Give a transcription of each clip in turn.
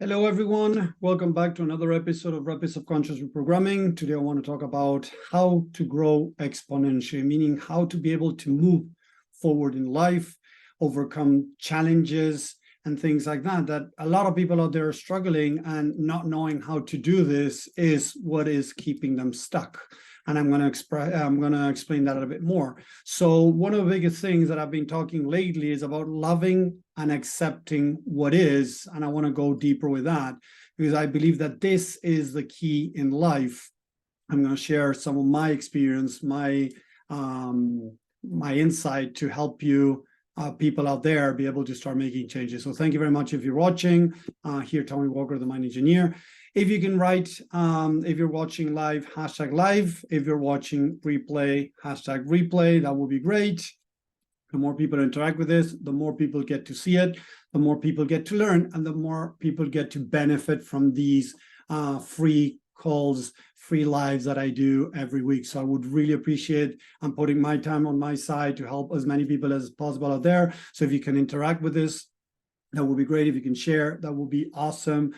Hello, everyone. Welcome back to another episode of Rapid Subconscious Reprogramming. Today, I want to talk about how to grow exponentially, meaning how to be able to move forward in life, overcome challenges, and things like that. That a lot of people out there are struggling, and not knowing how to do this is what is keeping them stuck. And I'm going to explain that a bit more. So one of the biggest things that I've been talking lately is about loving and accepting what is. And I want to go deeper with that because I believe that this is the key in life. I'm going to share some of my experience, my insight to help you people out there be able to start making changes. So thank you very much if you're watching. Here, Tommy Walker, the Mind Engineer. If you can write, if you're watching live, hashtag live. If you're watching replay, hashtag replay. That would be great. The more people interact with this, the more people get to see it, the more people get to learn, and the more people get to benefit from these free calls, free lives that I do every week. So I would really appreciate I'm putting my time on my side to help as many people as possible out there. So if you can interact with this, that would be great. If you can share, that would be awesome.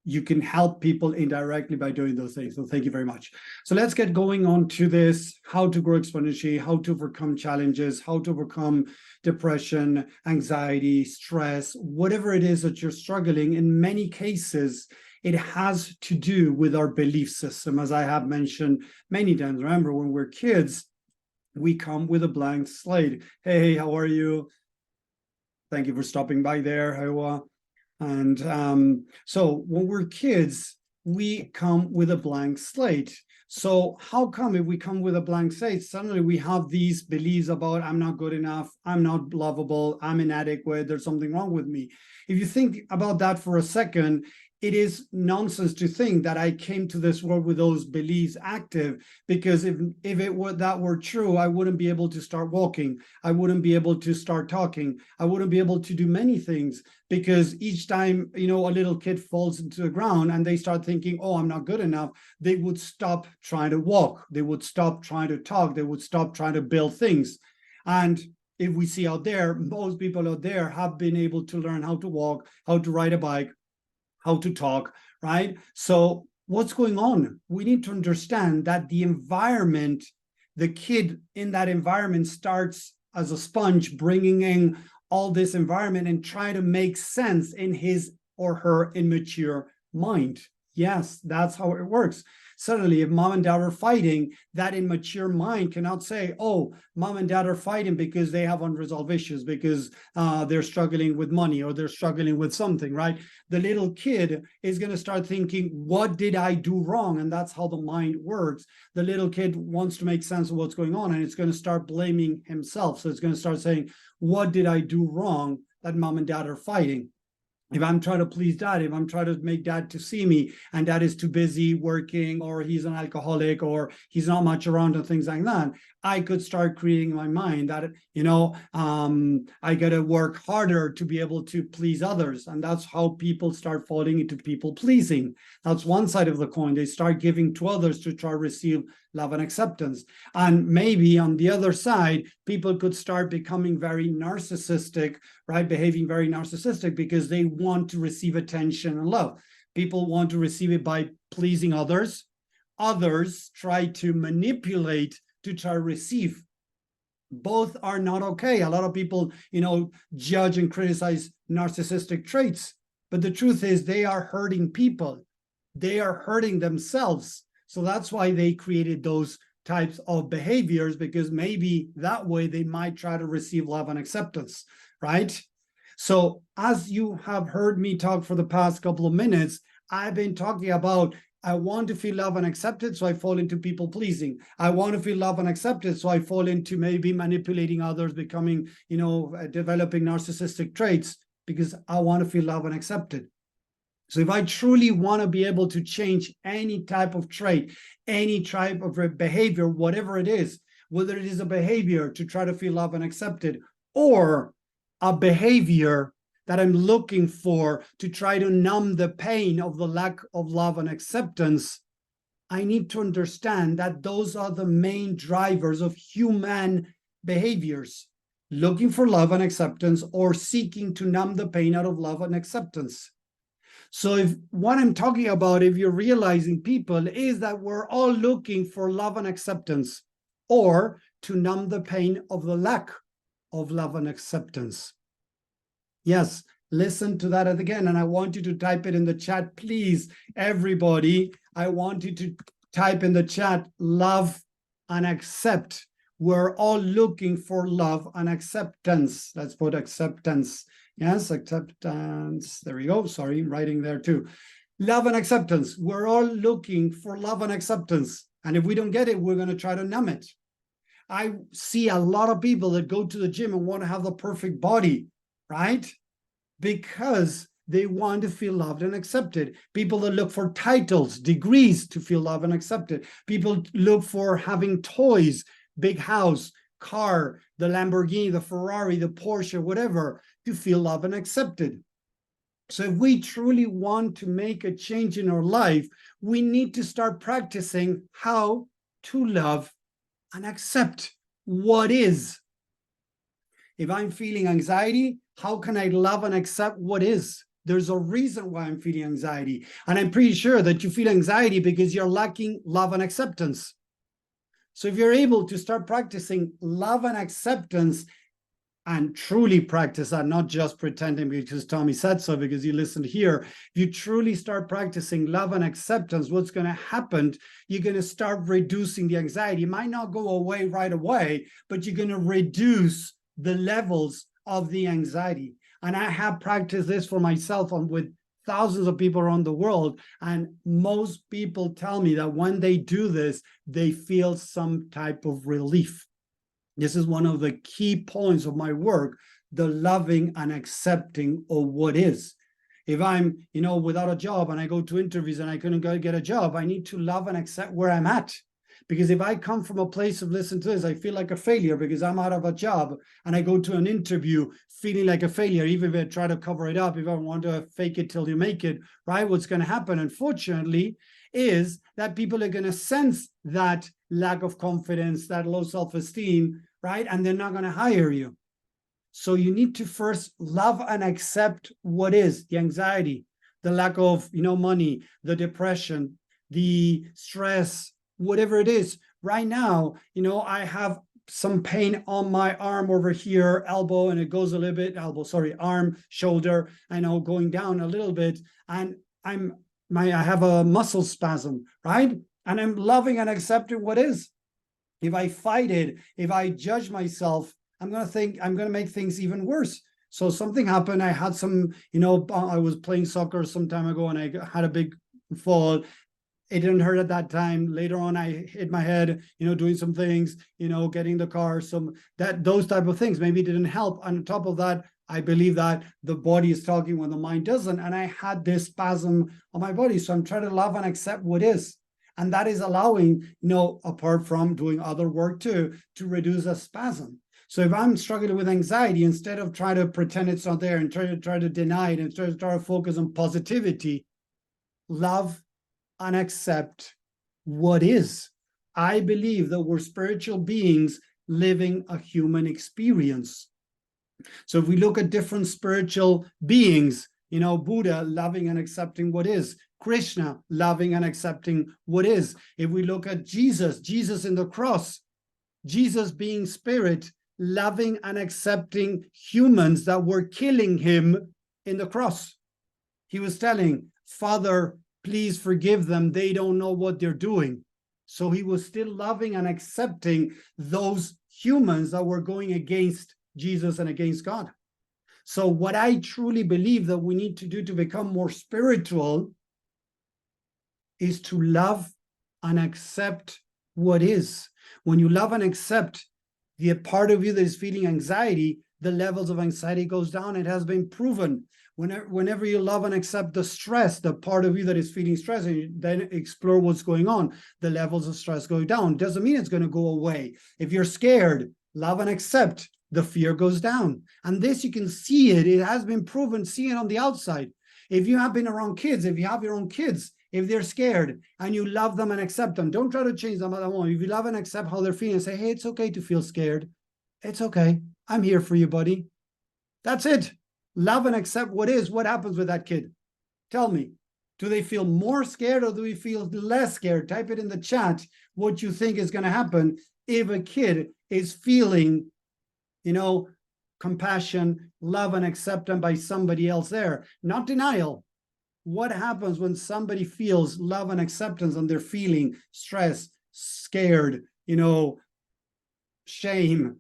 You can help people indirectly by doing those things. So thank you very much. So let's get going on to this, how to grow exponentially, how to overcome challenges, how to overcome depression, anxiety, stress, whatever it is that you're struggling. In many cases, it has to do with our belief system, as I have mentioned many times. Remember, when we're kids, we come with a blank slate. Hey, how are you? Thank you for stopping by there. And so when we're kids, we come with a blank slate. So how come if we come with a blank slate, suddenly we have these beliefs about I'm not good enough, I'm not lovable, I'm inadequate, there's something wrong with me. If you think about that for a second, it is nonsense to think that I came to this world with those beliefs active, because if it were that were true, I wouldn't be able to start walking. I wouldn't be able to start talking. I wouldn't be able to do many things, because each time, a little kid falls into the ground and they start thinking, oh, I'm not good enough, they would stop trying to walk. They would stop trying to talk. They would stop trying to build things. And if we see out there, most people out there have been able to learn how to walk, how to ride a bike, how to talk, right? So what's going on? We need to understand that the environment, the kid in that environment starts as a sponge, bringing in all this environment and trying to make sense in his or her immature mind. Yes, that's how it works. Suddenly, if mom and dad are fighting, that immature mind cannot say, oh, mom and dad are fighting because they have unresolved issues, because they're struggling with money or they're struggling with something, right? The little kid is going to start thinking, what did I do wrong? And that's how the mind works. The little kid wants to make sense of what's going on, and it's going to start blaming himself. So it's going to start saying, what did I do wrong that mom and dad are fighting? If I'm trying to please dad, if I'm trying to make dad to see me, and dad is too busy working, or he's an alcoholic, or he's not much around and things like that, I could start creating in my mind that, I got to work harder to be able to please others. And that's how people start falling into people pleasing. That's one side of the coin. They start giving to others to try to receive love and acceptance. And maybe on the other side, people could start becoming very narcissistic, right? Behaving very narcissistic because they want to receive attention and love. People want to receive it by pleasing others. Others try to manipulate to try to receive. Both are not okay. A lot of people, judge and criticize narcissistic traits, but the truth is they are hurting people. They are hurting themselves. So that's why they created those types of behaviors, because maybe that way they might try to receive love and acceptance, right? So as you have heard me talk for the past couple of minutes, I've been talking about I want to feel love and accepted, so I fall into people pleasing. I want to feel love and accepted, so I fall into maybe manipulating others, becoming, developing narcissistic traits, because I want to feel love and accepted. So if I truly want to be able to change any type of trait, any type of behavior, whatever it is, whether it is a behavior to try to feel love and accepted, or a behavior that I'm looking for to try to numb the pain of the lack of love and acceptance, I need to understand that those are the main drivers of human behaviors: looking for love and acceptance, or seeking to numb the pain out of love and acceptance. So if what I'm talking about, if you're realizing people, is that we're all looking for love and acceptance, or to numb the pain of the lack of love and acceptance. Yes, listen to that again. And I want you to type it in the chat, please, everybody. I want you to type in the chat, love and accept. We're all looking for love and acceptance. Let's put acceptance. Yes, acceptance. There we go. Sorry, writing there too. Love and acceptance. We're all looking for love and acceptance. And if we don't get it, we're going to try to numb it. I see a lot of people that go to the gym and want to have the perfect body, right? Because they want to feel loved and accepted. People that look for titles, degrees to feel loved and accepted. People look for having toys, big house, car, the Lamborghini, the Ferrari, the Porsche, whatever, to feel loved and accepted. So if we truly want to make a change in our life, we need to start practicing how to love and accept what is. If I'm feeling anxiety, how can I love and accept what is? There's a reason why I'm feeling anxiety. And I'm pretty sure that you feel anxiety because you're lacking love and acceptance. So if you're able to start practicing love and acceptance and truly practice that, not just pretending because Tommy said so, because you listened here, if you truly start practicing love and acceptance, what's going to happen? You're going to start reducing the anxiety. It might not go away right away, but you're going to reduce the levels of the anxiety. And I have practiced this for myself and with thousands of people around the world. And most people tell me that when they do this, they feel some type of relief. This is one of the key points of my work, the loving and accepting of what is. If I'm, without a job and I go to interviews and I couldn't go get a job, I need to love and accept where I'm at. Because if I come from a place of, listen to this, I feel like a failure because I'm out of a job and I go to an interview feeling like a failure, even if I try to cover it up, if I want to fake it till you make it, right? What's going to happen, unfortunately, is that people are going to sense that lack of confidence, that low self-esteem, right? And they're not going to hire you. So you need to first love and accept what is the anxiety, the lack of, money, the depression, the stress, whatever it is. Right now, I have some pain on my arm over here, elbow, and it goes a little bit, arm, shoulder, going down a little bit. And I have a muscle spasm, right? And I'm loving and accepting what is. If I fight it, if I judge myself, I'm going to make things even worse. So something happened. I had some, I was playing soccer some time ago and I had a big fall. It didn't hurt at that time. Later on, I hit my head, doing some things, getting the car, those type of things. Maybe it didn't help. On top of that, I believe that the body is talking when the mind doesn't. And I had this spasm on my body. So I'm trying to love and accept what is. And that is allowing, apart from doing other work too, to reduce a spasm. So if I'm struggling with anxiety, instead of trying to pretend it's not there and try to deny it and try to focus on positivity, love and accept what is. I believe that we're spiritual beings living a human experience. So if we look at different spiritual beings, Buddha loving and accepting what is, Krishna loving and accepting what is. If we look at Jesus in the cross, Jesus being spirit, loving and accepting humans that were killing him in the cross. He was telling, Father, please forgive them. They don't know what they're doing. So he was still loving and accepting those humans that were going against Jesus and against God. So what I truly believe that we need to do to become more spiritual is to love and accept what is. When you love and accept the part of you that is feeling anxiety, the levels of anxiety goes down. It has been proven. Whenever you love and accept the stress, the part of you that is feeling stress, and you then explore what's going on, the levels of stress go down. Doesn't mean it's going to go away. If you're scared, love and accept, the fear goes down. And this, you can see it. It has been proven, see it on the outside. If you have been around kids, if you have your own kids, if they're scared and you love them and accept them, don't try to change them at that moment. If you love and accept how they're feeling and say, hey, it's okay to feel scared. It's okay. I'm here for you, buddy. That's it. Love and accept what is. What happens with that kid? Tell me, do they feel more scared or do they feel less scared? Type it in the chat what you think is going to happen if a kid is feeling, compassion, love, and acceptance by somebody else there. Not denial. What happens when somebody feels love and acceptance and they're feeling stress, scared, shame,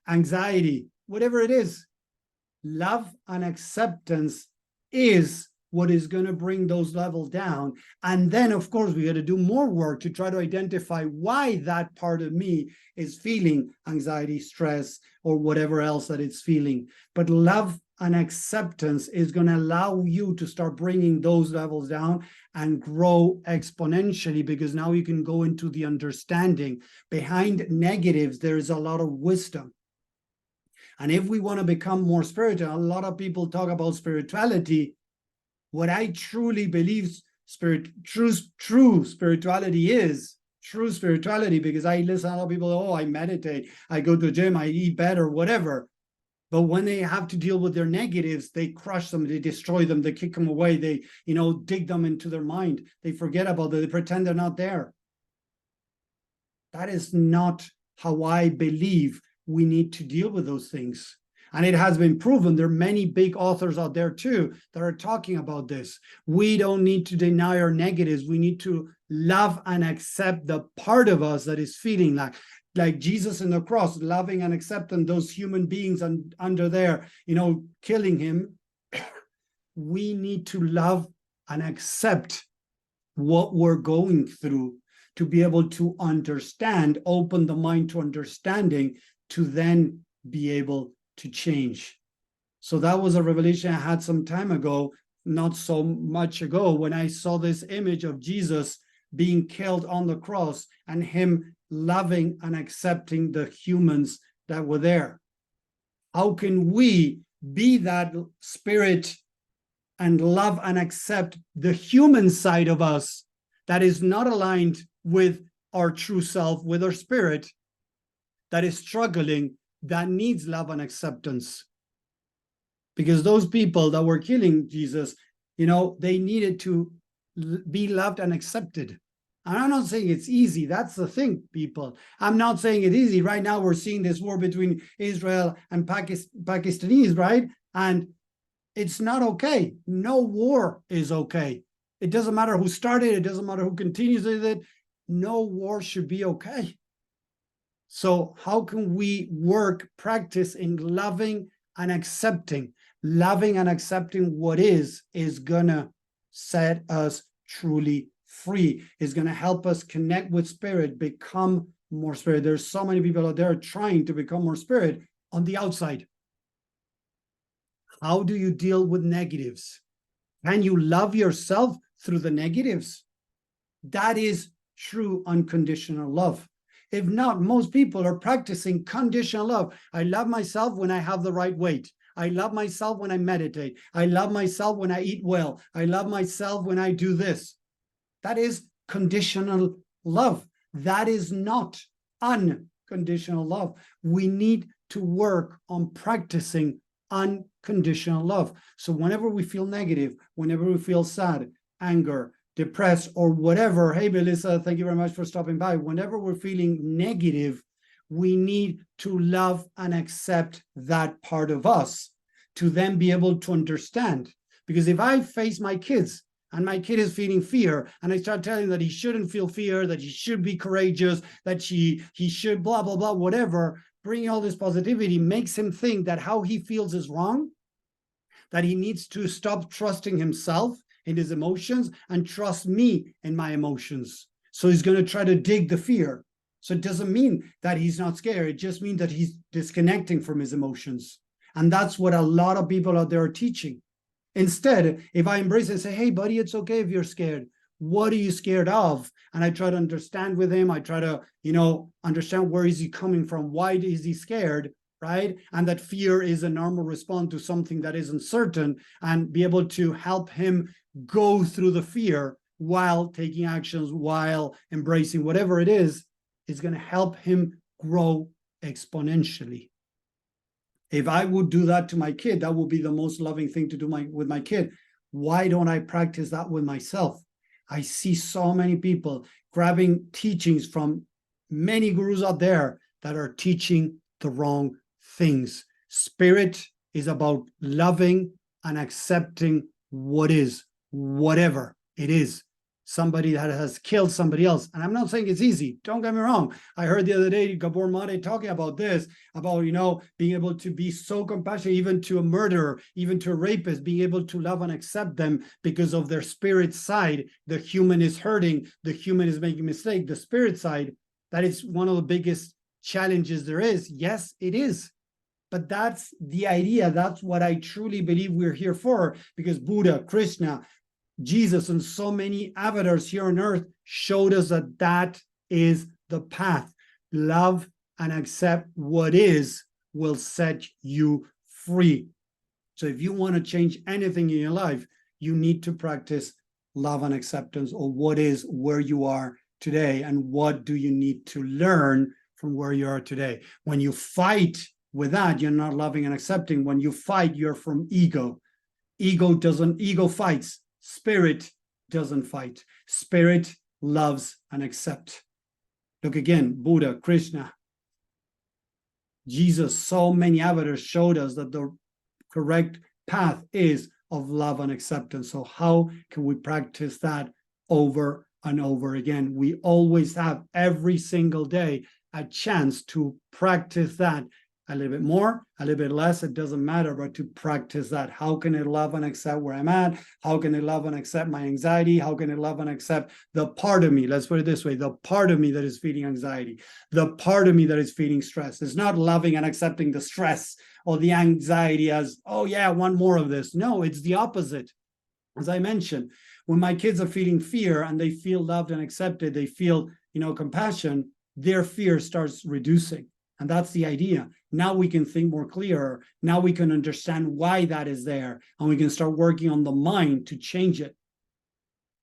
anxiety, whatever it is? Love and acceptance is what is going to bring those levels down. And then, of course, we got to do more work to try to identify why that part of me is feeling anxiety, stress, or whatever else that it's feeling. But love and acceptance is going to allow you to start bringing those levels down and grow exponentially, because now you can go into the understanding. Behind negatives, there is a lot of wisdom. And if we want to become more spiritual, a lot of people talk about spirituality. What I truly believe true spirituality is, true spirituality, because I listen to a lot of people, oh, I meditate, I go to the gym, I eat better, whatever. But when they have to deal with their negatives, they crush them, they destroy them, they kick them away, they, dig them into their mind. They forget about it, they pretend they're not there. That is not how I believe we need to deal with those things. And it has been proven. There are many big authors out there too that are talking about this. We don't need to deny our negatives. We need to love and accept the part of us that is feeling like Jesus in the cross, loving and accepting those human beings under there, killing him. We need to love and accept what we're going through to be able to understand, open the mind to understanding, to then be able to change. So that was a revelation I had some time ago, not so much ago, when I saw this image of Jesus being killed on the cross and him loving and accepting the humans that were there. How can we be that spirit and love and accept the human side of us that is not aligned with our true self, with our spirit, that is struggling, that needs love and acceptance? Because those people that were killing Jesus, they needed to be loved and accepted. And I'm not saying it's easy. That's the thing, people. I'm not saying it's easy. Right now, we're seeing this war between Israel and Pakistanis, right? And it's not okay. No war is okay. It doesn't matter who started it. It doesn't matter who continues with it. No war should be okay. So how can we practice in loving and accepting? Loving and accepting what is gonna set us truly free, is gonna help us connect with spirit, become more spirit. There's so many people out there trying to become more spirit on the outside. How do you deal with negatives? Can you love yourself through the negatives? That is true unconditional love. If not, most people are practicing conditional love. I love myself when I have the right weight. I love myself when I meditate. I love myself when I eat well. I love myself when I do this. That is conditional love. That is not unconditional love. We need to work on practicing unconditional love. So whenever we feel negative, whenever we feel sad, anger, depressed, or whatever, hey, Melissa, thank you very much for stopping by. Whenever we're feeling negative, we need to love and accept that part of us to then be able to understand. Because if I face my kids and my kid is feeling fear, and I start telling him that he shouldn't feel fear, that he should be courageous, that he should blah, blah, blah, whatever, bringing all this positivity makes him think that how he feels is wrong, that he needs to stop trusting himself in his emotions and trust me in my emotions. So he's going to try to dig the fear. So it doesn't mean that he's not scared. It just means that he's disconnecting from his emotions. And that's what a lot of people out there are teaching. Instead, if I embrace it and say, hey, buddy, it's okay if you're scared. What are you scared of? And I try to understand with him. I try to, understand where is he coming from? Why is he scared? Right? And that fear is a normal response to something that isn't certain, and be able to help him go through the fear while taking actions, while embracing whatever it is going to help him grow exponentially. If I would do that to my kid, that would be the most loving thing to do with my kid. Why don't I practice that with myself? I see so many people grabbing teachings from many gurus out there that are teaching the wrong things. Spirit is about loving and accepting what is, whatever it is. Somebody that has killed somebody else. And I'm not saying it's easy. Don't get me wrong. I heard the other day Gabor Mate talking about this, about, being able to be so compassionate, even to a murderer, even to a rapist, being able to love and accept them because of their spirit side. The human is hurting. The human is making a mistake. The spirit side, that is one of the biggest challenges there is. Yes, it is. But that's the idea. That's what I truly believe we're here for, because Buddha, Krishna, Jesus, and so many avatars here on earth showed us that that is the path. Love and accept what is will set you free. So if you want to change anything in your life, you need to practice love and acceptance of what is, where you are today, and what do you need to learn from where you are today. When you fight with that, you're not loving and accepting. When you fight, you're from ego. Ego fights. Spirit doesn't fight. Spirit loves and accepts. Look again, Buddha, Krishna, Jesus, so many avatars showed us that the correct path is of love and acceptance. So how can we practice that over and over again? We always have, every single day, a chance to practice that. A little bit more, a little bit less, it doesn't matter, but to practice that. How can I love and accept where I'm at? How can I love and accept my anxiety? How can I love and accept the part of me, let's put it this way, the part of me that is feeling anxiety, the part of me that is feeling stress? It's not loving and accepting the stress or the anxiety as, oh yeah, I want more of this. No, it's the opposite. As I mentioned, when my kids are feeling fear and they feel loved and accepted, they feel, compassion, their fear starts reducing. And that's the idea. Now we can think more clearer. Now we can understand why that is there, and we can start working on the mind to change it.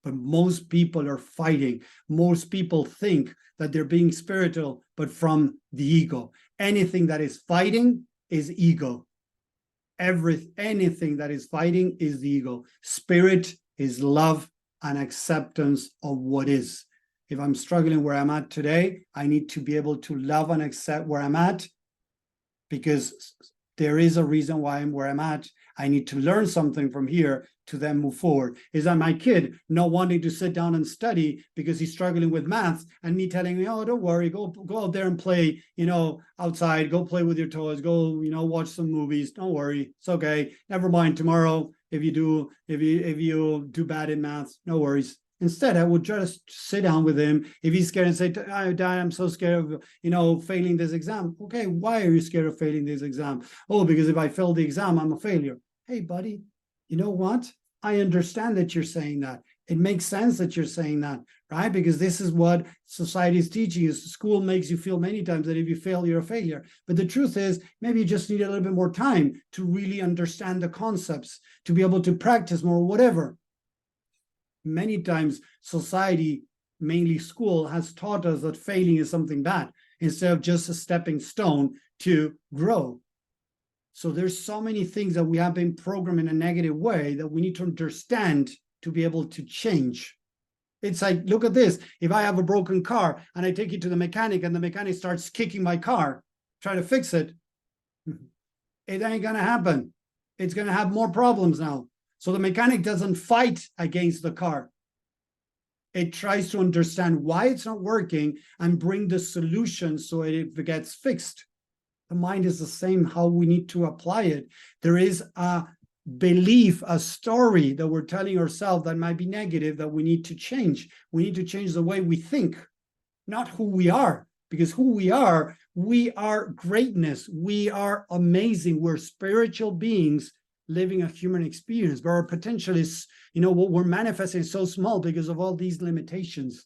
But most people are fighting. Most people think that they're being spiritual, but from the ego. Anything that is fighting is ego. Anything that is fighting is the ego. Spirit is love and acceptance of what is. If I'm struggling where I'm at today, I need to be able to love and accept where I'm at, because there is a reason why I'm where I'm at. I need to learn something from here to then move forward. Is that my kid not wanting to sit down and study because he's struggling with maths, and me telling me, oh, don't worry, go out there and play, outside, go play with your toys, go, watch some movies. Don't worry, it's okay. Never mind, tomorrow, if you do bad in maths, no worries. Instead, I would just sit down with him. If he's scared, and say, oh, Dad, I'm so scared of, failing this exam. Okay, why are you scared of failing this exam? Oh, because if I fail the exam, I'm a failure. Hey, buddy, you know what? I understand that you're saying that. It makes sense that you're saying that, right? Because this is what society is teaching you. School makes you feel many times that if you fail, you're a failure. But the truth is, maybe you just need a little bit more time to really understand the concepts, to be able to practice more, whatever. Many times society, mainly school, has taught us that failing is something bad instead of just a stepping stone to grow. So there's so many things that we have been programmed in a negative way that we need to understand to be able to change. It's like, look at this. If I have a broken car and I take it to the mechanic and the mechanic starts kicking my car, try to fix it, it ain't gonna happen. It's gonna have more problems now. So the mechanic doesn't fight against the car. It tries to understand why it's not working and bring the solution so it gets fixed. The mind is the same, how we need to apply it. There is a belief, a story that we're telling ourselves that might be negative that we need to change. We need to change the way we think, not who we are. Because who we are greatness. We are amazing. We're spiritual beings living a human experience, but our potential is, what we're manifesting is so small because of all these limitations.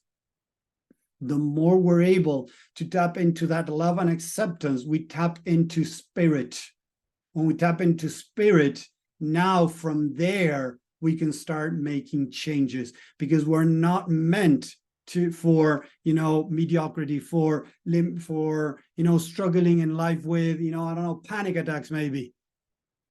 The more we're able to tap into that love and acceptance, we tap into spirit. When we tap into spirit, now from there, we can start making changes, because we're not meant for mediocrity, for struggling in life with, panic attacks maybe.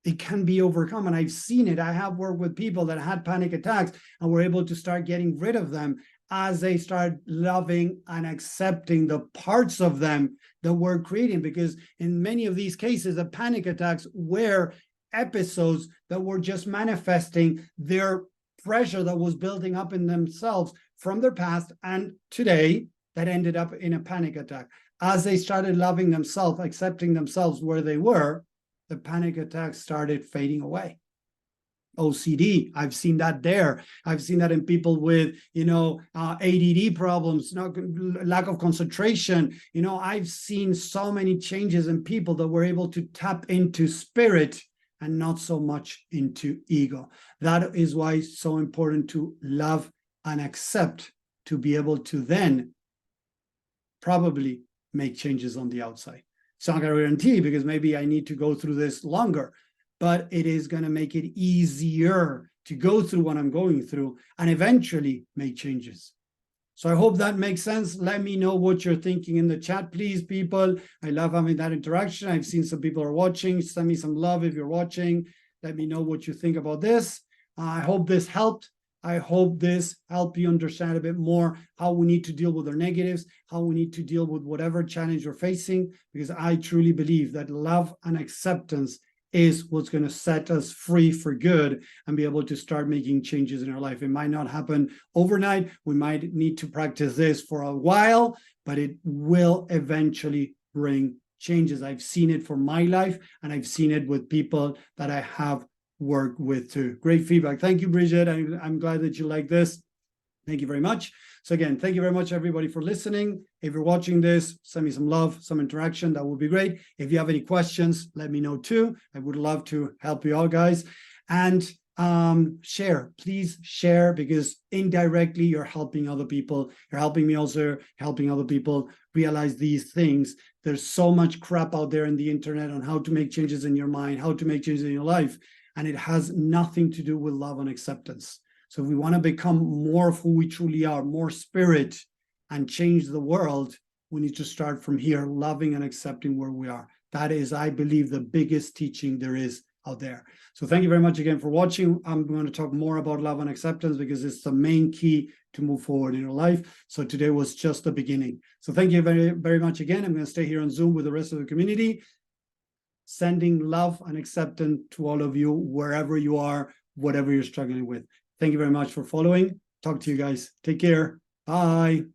it can be overcome. And I've seen it. I have worked with people that had panic attacks and were able to start getting rid of them as they start loving and accepting the parts of them that we're creating. Because in many of these cases, the panic attacks were episodes that were just manifesting their pressure that was building up in themselves from their past and today that ended up in a panic attack. As they started loving themselves, accepting themselves where they were, the panic attacks started fading away. OCD, I've seen that there. I've seen that in people with, ADD problems, lack of concentration. I've seen so many changes in people that were able to tap into spirit and not so much into ego. That is why it's so important to love and accept, to be able to then probably make changes on the outside. It's not going to guarantee, because maybe I need to go through this longer, but it is going to make it easier to go through what I'm going through and eventually make changes. So I hope that makes sense. Let me know what you're thinking in the chat, please, people. I love having that interaction. I've seen some people are watching. Send me some love if you're watching. Let me know what you think about this. I hope this helped. I hope this helped you understand a bit more how we need to deal with our negatives, how we need to deal with whatever challenge we're facing, because I truly believe that love and acceptance is what's going to set us free for good and be able to start making changes in our life. It might not happen overnight. We might need to practice this for a while, but it will eventually bring changes. I've seen it for my life, and I've seen it with people that I have worked with too. Great feedback. Thank you, Bridget. I'm glad that you like this. Thank you very much. So again, thank you very much, everybody, for listening. If you're watching this, send me some love, some interaction. That would be great. If you have any questions, let me know too. I would love to help you all, guys. And share, please share, because indirectly you're helping other people. You're helping me also, helping other people realize these things. There's so much crap out there in the internet on how to make changes in your mind, how to make changes in your life, and it has nothing to do with love and acceptance. So if we want to become more of who we truly are, more spirit, and change the world, we need to start from here, loving and accepting where we are. That is, I believe, the biggest teaching there is out there. So thank you very much again for watching. I'm going to talk more about love and acceptance because it's the main key to move forward in your life. So today was just the beginning. So thank you very, very much again. I'm going to stay here on Zoom with the rest of the community, sending love and acceptance to all of you, wherever you are, whatever you're struggling with. Thank you very much for following. Talk to you guys. Take care. Bye.